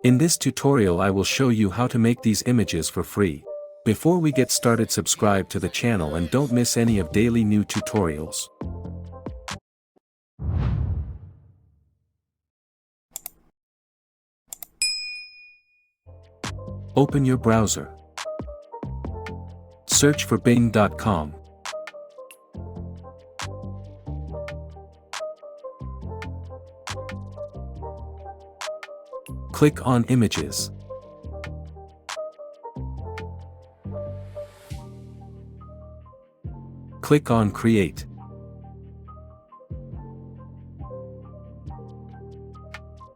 In this tutorial I will show you how to make these images for free. Before we get started, subscribe to the channel and don't miss any of daily new tutorials. Open your browser. Search for Bing.com. Click on Images. Click on Create.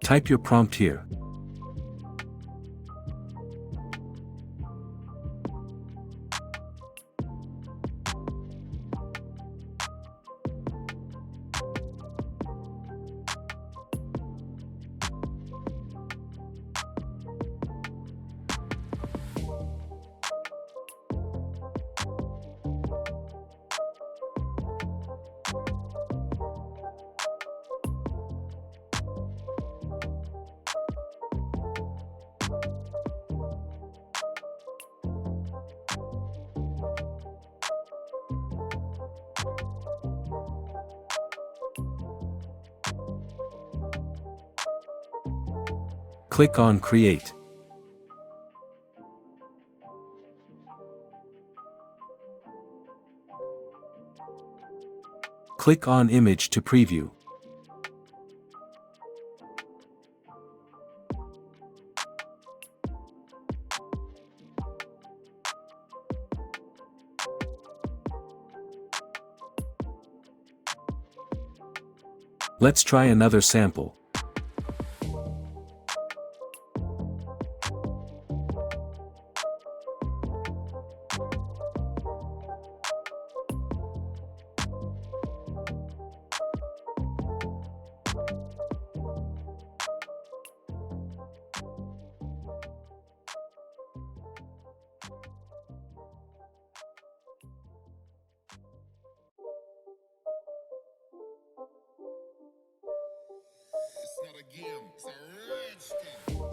Type your prompt here. Click on Create. Click on Image to preview. Let's try another sample. It's not a game, it's a rich thing.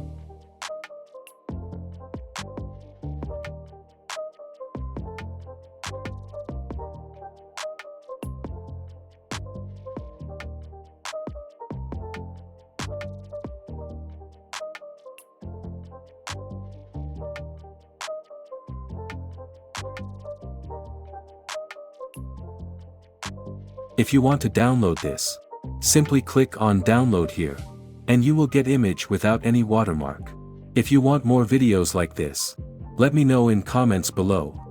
If you want to download this, simply click on Download here, and you will get image without any watermark. If you want more videos like this, let me know in comments below.